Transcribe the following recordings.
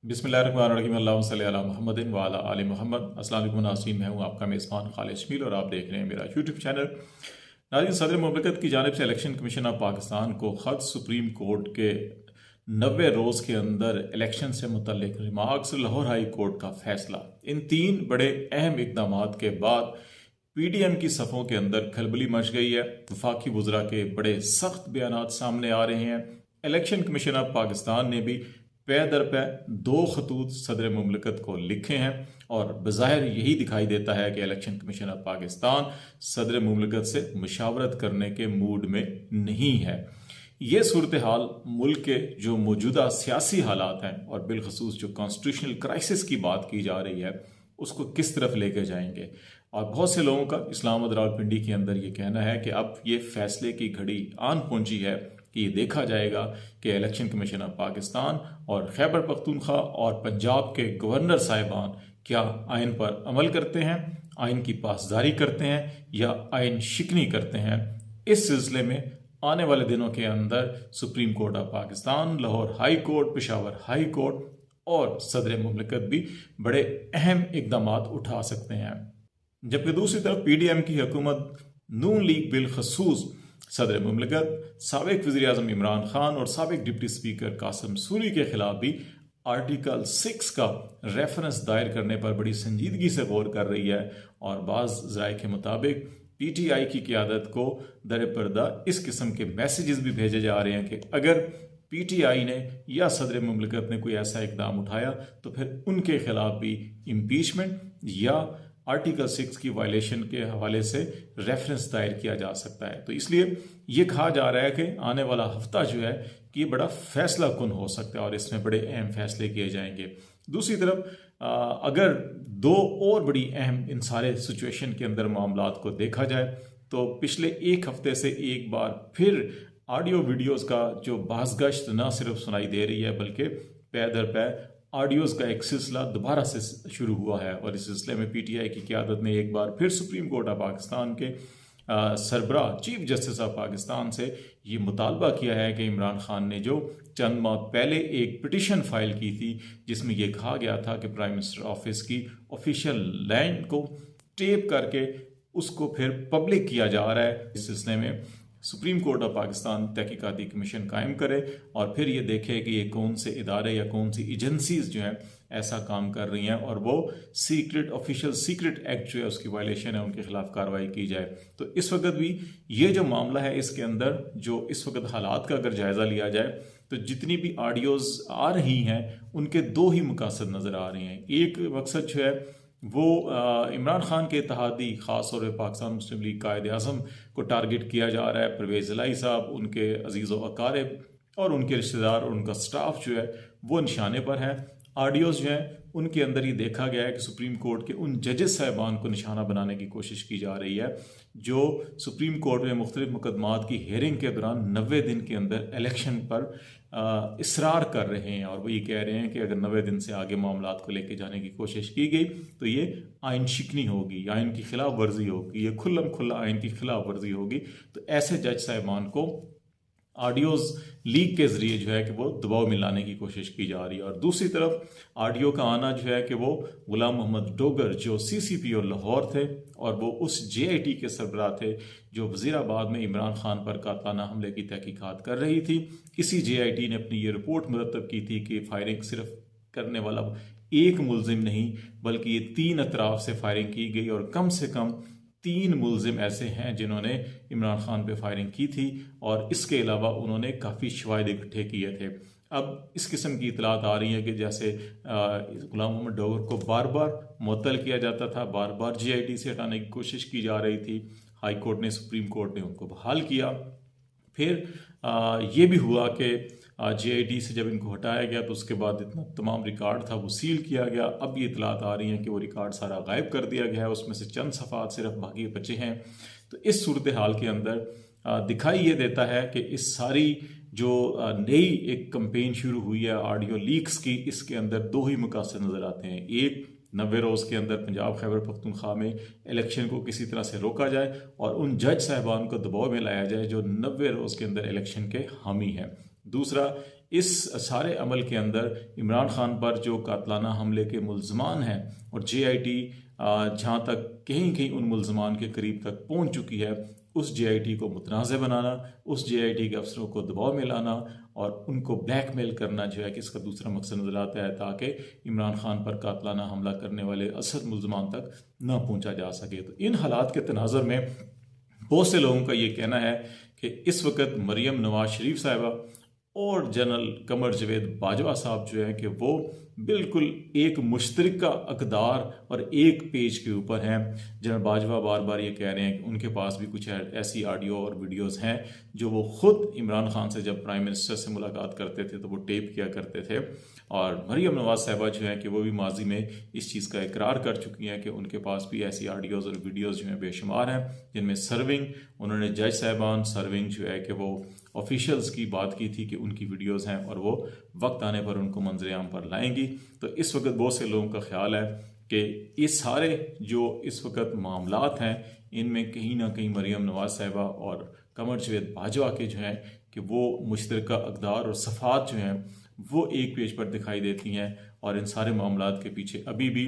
बिस्मिल्लाहिर्रहमानिर्रहीम अल्लाहुम्मा सल्लि अला मुहम्मदिन व अला आलि मुहम्मद। अस्सलाम वालेकुम नाज़रीन, मैं हूं आपका मेज़बान खालिद शमील और आप देख रहे हैं मेरा यूट्यूब चैनल। नाज़रीन, सदर मुमलिकत की जानिब से इलेक्शन कमीशन ऑफ पाकिस्तान को ख़त सुप्रीम कोर्ट के 90 रोज़ के अंदर इलेक्शन से मुतल्लिक रिमार्क्स, लाहौर हाई कोर्ट का फैसला। इन तीन बड़े अहम इकदाम के बाद PDM की सफ़ों के अंदर खलबली मच गई है। वफाकी वज़रा के बड़े सख्त बयान सामने आ रहे हैं। इलेक्शन कमीशन ऑफ पाकिस्तान ने भी पे दर पे 2 खतूत सदर मुमलिकत को लिखे हैं और बज़ाहिर यही दिखाई देता है कि इलेक्शन कमीशन ऑफ पाकिस्तान सदर मुमलिकत से मुशावरत करने के मूड में नहीं है। ये सूरत हाल मुल्क के जो मौजूदा सियासी हालात हैं और बिलखसूस जो कॉन्स्टिट्यूशनल क्राइसिस की बात की जा रही है उसको किस तरफ लेके जाएंगे। और बहुत से लोगों का इस्लामाबाद रावलपिंडी के अंदर ये कहना है कि अब ये फैसले की घड़ी आन पहुंची है कि ये देखा जाएगा कि इलेक्शन कमीशन ऑफ पाकिस्तान और खैबर पख्तूनख्वा और पंजाब के गवर्नर साहिबान क्या आइन पर अमल करते हैं, आइन की पासदारी करते हैं या आइन शिकनी करते हैं। इस सिलसिले में आने वाले दिनों के अंदर supreme Court of Pakistan, Lahore high court, Peshawar high court और सदर मुमलिकत भी बड़े अहम इकदाम उठा सकते हैं। जबकि दूसरी तरफ PDM की हुकूमत नून लीग बिलखसूस सदर मुमलिकत, साबिक वज़ीर आज़म इमरान खान और साबिक डिप्टी स्पीकर कासिम सूरी के खिलाफ भी आर्टिकल 6 का रेफरेंस दायर करने पर बड़ी संजीदगी से गौर कर रही है। और बाज़ ज़राए के मुताबिक PTI की क़यादत को दर पर्दा इस किस्म के मैसेजेस भी भेजे जा रहे हैं कि अगर PTI ने या सदर मुमलिकत ने कोई ऐसा इकदाम उठाया तो फिर उनके खिलाफ भी इम्पीचमेंट या आर्टिकल 6 की वायलेशन के हवाले से रेफरेंस दायर किया जा सकता है। तो इसलिए ये कहा जा रहा है कि आने वाला हफ्ता जो है कि बड़ा फैसला कुन हो सकता है और इसमें बड़े अहम फैसले किए जाएंगे। दूसरी तरफ अगर दो और बड़ी अहम इन सारे सिचुएशन के अंदर मामलात को देखा जाए तो पिछले एक हफ्ते से एक बार फिर ऑडियो वीडियोज़ का जो बाज़गश्त न सिर्फ सुनाई दे रही है बल्कि पे दर पे ऑडियोज़ का एक सिलसिला दोबारा से शुरू हुआ है। और इस सिलसिले में PTI की क़यादत ने एक बार फिर सुप्रीम कोर्ट ऑफ पाकिस्तान के सरबरा चीफ जस्टिस ऑफ पाकिस्तान से ये मुतालबा किया है कि इमरान खान ने जो चंद माह पहले एक पिटिशन फाइल की थी जिसमें यह कहा गया था कि प्राइम मिनिस्टर ऑफिस की ऑफिशियल लैंड को टेप करके उसको फिर पब्लिक किया जा रहा है, इस सिलसिले में सुप्रीम कोर्ट ऑफ पाकिस्तान तहकीकाती कमीशन कायम करे और फिर ये देखे कि ये कौन से इदारे या कौन सी एजेंसीज जो हैं ऐसा काम कर रही हैं और वो सीक्रेट ऑफिशियल सीक्रेट एक्ट जो है उसकी वायलेशन है उनके खिलाफ कार्रवाई की जाए। तो इस वक्त भी ये जो मामला है इसके अंदर जो इस वक्त हालात का अगर जायज़ा लिया जाए तो जितनी भी ऑडियोज़ आ रही हैं उनके दो ही मकसद नज़र आ रहे हैं। एक मकसद जो है वो इमरान खान के इत्तेहादी ख़ास तौर पर पाकिस्तान मुस्लिम लीग कायद आज़म को टारगेट किया जा रहा है। परवेज़ इलाही साहब, उनके अजीज़ व अकारिब और उनके रिश्तेदार और उनका स्टाफ जो है वो निशाने पर है। ऑडियोज़ जो हैं उनके अंदर ये देखा गया है कि सुप्रीम कोर्ट के उन जजेस साहिबान को निशाना बनाने की कोशिश की जा रही है जो सुप्रीम कोर्ट में मुख्तलिफ मुकदमात की हेयरिंग के दौरान 90 दिन के अंदर इलेक्शन पर इसरार कर रहे हैं। और वो ये कह रहे हैं कि अगर 90 दिन से आगे मामलात को लेके जाने की कोशिश की गई तो ये आइन शिकनी होगी, आइन की खिलाफ वर्जी होगी, ये खुल्लम खुल्ला आइन की खिलाफ वर्जी होगी। तो ऐसे जज साहिबान को ऑडियोज़ लीक के ज़रिए जो है कि वो दबाव में लाने की कोशिश की जा रही है। और दूसरी तरफ ऑडियो का आना जो है कि वो गुलाम मोहम्मद डोगर जो CCP और लाहौर थे और वो उस JIT के सरबराह थे जो वज़ीराबाद में इमरान खान पर कातलाना हमले की तहकीकात कर रही थी। इसी JIT ने अपनी ये रिपोर्ट मुरतब की थी कि फायरिंग सिर्फ करने वाला एक मुलजिम नहीं बल्कि ये 3 अतराफ से फायरिंग की गई और कम से कम 3 मुलजिम ऐसे हैं जिन्होंने इमरान खान पे फायरिंग की थी और इसके अलावा उन्होंने काफ़ी शवाहिद इकट्ठे किए थे। अब इस किस्म की इतलात आ रही है कि जैसे गुलाम मोहम्मद डोगर को बार बार मुअत्तल किया जाता था, बार बार JIT से हटाने की कोशिश की जा रही थी। हाई कोर्ट ने, सुप्रीम कोर्ट ने उनको बहाल किया। फिर ये भी हुआ कि JIT से जब इनको हटाया गया तो उसके बाद इतना तमाम रिकॉर्ड था वो सील किया गया। अब ये इतलात आ रही हैं कि वो रिकॉर्ड सारा गायब कर दिया गया है, उसमें से चंद सफ़ात सिर्फ बाकी बचे हैं। तो इस सूरत हाल के अंदर दिखाई ये देता है कि इस सारी जो नई एक कंपेन शुरू हुई है ऑडियो लीक्स की, इसके अंदर दो ही मकसद नज़र आते हैं। एक, 90 रोज़ के अंदर पंजाब खैबर पख्तूनख्वा में इलेक्शन को किसी तरह से रोका जाए और उन जज साहिबान को दबाव में लाया जाए जो 90 रोज़ के अंदर इलेक्शन के हामी हैं। दूसरा, इस सारे अमल के अंदर इमरान खान पर जो कातलाना हमले के मुल्ज़मान हैं और JIT जहाँ तक कहीं कहीं उन मुल्ज़मान के करीब तक पहुँच चुकी है, उस JIT को मुतनाज़ बनाना, उस JIT के अफसरों को दबाव में लाना और उनको ब्लैकमेल करना जो है कि इसका दूसरा मकसद नज़र आता है, ताकि इमरान खान पर कातलाना हमला करने वाले असल मुल्ज़मान तक न पहुँचा जा सके। तो इन हालात के तनाज़ुर में बहुत से लोगों का ये कहना है कि इस वक्त मरियम नवाज शरीफ साहिबा और जनरल कमर जावेद बाजवा साहब जो है कि वो बिल्कुल एक मुश्तरका अक़दार और एक पेज के ऊपर हैं। जनरल बाजवा बार बार ये कह रहे हैं कि उनके पास भी कुछ ऐसी ऑडियो और वीडियोस हैं जो वो ख़ुद इमरान खान से जब प्राइम मिनिस्टर से मुलाकात करते थे तो वो टेप किया करते थे। और मरियम नवाज साहिबा जो है कि वो भी माजी में इस चीज़ का इकरार कर चुकी हैं कि उनके पास भी ऐसी ऑडियोज़ और वीडियोज़ जो हैं बेशुमार हैं, जिनमें सर्विंग उन्होंने जज साहिबान सर्विंग जो है कि वो ऑफिशियल्स की बात की थी कि उनकी वीडियोस हैं और वो वक्त आने पर उनको मंजर-ए-आम पर लाएंगी। तो इस वक्त बहुत से लोगों का ख्याल है कि ये सारे जो इस वक्त मामलात हैं, इनमें कहीं ना कहीं मरियम नवाज साहिबा और कमर जावेद बाजवा के जो हैं कि वो मुश्तरका अक़दार और सफ़ात जो हैं वो एक पेज पर दिखाई देती हैं। और इन सारे मामलात के पीछे अभी भी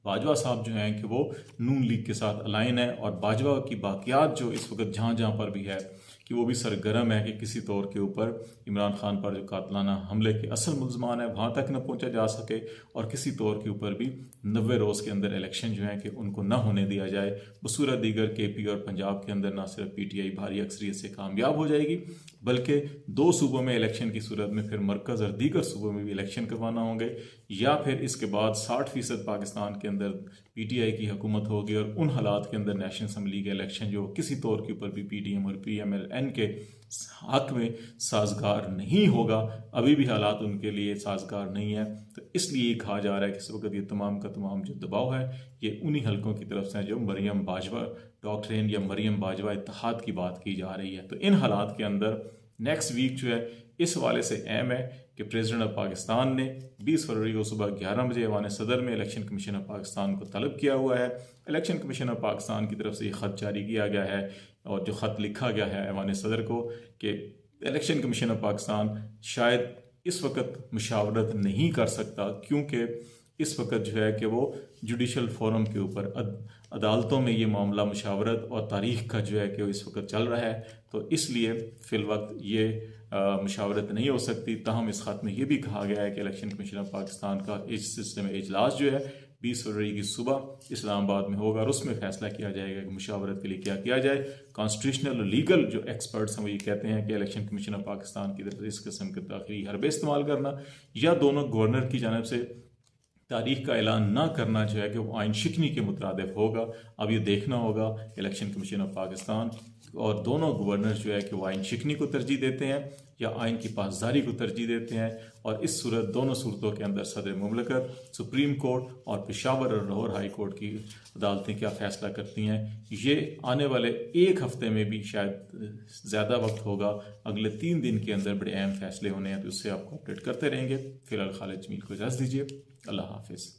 बाजवा साहब जो हैं कि वो नून लीग के साथ अलाइन है और बाजवा की बाक़ियात जो इस वक्त जहाँ जहाँ पर भी है कि वो भी सरगर्म है कि किसी तौर के ऊपर इमरान खान पर जो कातलाना हमले के असल मुल्ज़मान है वहाँ तक न पहुँचा जा सके और किसी तौर के ऊपर भी 90 रोज़ के अंदर इलेक्शन जो है कि उनको न होने दिया जाए। बसूरत दीगर KP और पंजाब के अंदर ना सिर्फ PTI भारी अक्सरियत से कामयाब हो जाएगी, बल्कि 2 सूबों में इलेक्शन की सूरत में फिर मरकज़ और दीगर सूबों में भी इलेक्शन करवाना होंगे, या फिर इसके बाद 60% पाकिस्तान के अंदर PTI की हुकूमत होगी और उन हालात के अंदर नेशनल असम्बली के इलेक्शन जो किसी तौर के ऊपर भी PDM और PMLN के हक में साजगार नहीं होगा, अभी भी हालात उनके लिए साजगार नहीं है। तो इसलिए कहा जा रहा है कि इस वक्त ये तमाम का तमाम जो दबाव है ये उन्हीं हलकों की तरफ से है जो मरियम बाजवा डॉक्ट्रिन या मरियम बाजवा इत्तेहाद की बात की जा रही है। तो इन हालात के अंदर नेक्स्ट वीक जो है इस हवाले से अहम है कि प्रेसिडेंट ऑफ पाकिस्तान ने 20 फरवरी को सुबह 11 बजे ऐवान सदर में इलेक्शन कमीशन ऑफ पाकिस्तान को तलब किया हुआ है। इलेक्शन कमीशन ऑफ पाकिस्तान की तरफ से ये ख़त जारी किया गया है और जो ख़त लिखा गया है ऐवान सदर को कि इलेक्शन कमीशन ऑफ पाकिस्तान शायद इस वक्त मुशावरत नहीं कर सकता, क्योंकि इस वक्त जो है कि वो जुडिशल फोरम के ऊपर अदालतों में ये मामला मुशावरत और तारीख का जो है कि इस वक्त चल रहा है, तो इसलिए फ़िल वक्त ये मुशावरत नहीं हो सकती। ताहम इस ख़त में ये भी कहा गया है कि इलेक्शन कमीशन ऑफ पाकिस्तान का इस सिलसिले में इजलास जो है 20 फरवरी की सुबह इस्लामाबाद में होगा और उसमें फैसला किया जाएगा कि मुशावरत के लिए क्या किया जाए। कॉन्स्टिट्यूशनल और लीगल जो एक्सपर्ट्स हैं वो ये कहते हैं कि इलेक्शन कमीशन ऑफ पाकिस्तान की तरफ से इस किस्म के दाखिली हरबे इस्तेमाल करना या दोनों गवर्नर की जानिब से तारीख का ऐलान ना करना जो है कि वो आइन शिकनी के मुताबिक होगा। अब ये देखना होगा इलेक्शन कमीशन ऑफ पाकिस्तान और दोनों गवर्नर जो है कि वो आइन शिकनी को तरजीह देते हैं या आइन की पासदारी को तरजीह देते हैं। और इस सूरत दोनों सूरतों के अंदर सदर मुमलकत, सुप्रीम कोर्ट और पेशावर और लाहौर हाई कोर्ट की अदालतें क्या फ़ैसला करती हैं, ये आने वाले एक हफ़्ते में भी शायद ज़्यादा वक्त होगा। अगले 3 दिन के अंदर बड़े अहम फैसले होने हैं, तो उससे आपको अपडेट करते रहेंगे। फ़िलहाल खालिद जमील को इजाज़त दीजिए। अल्लाह हाफिज़।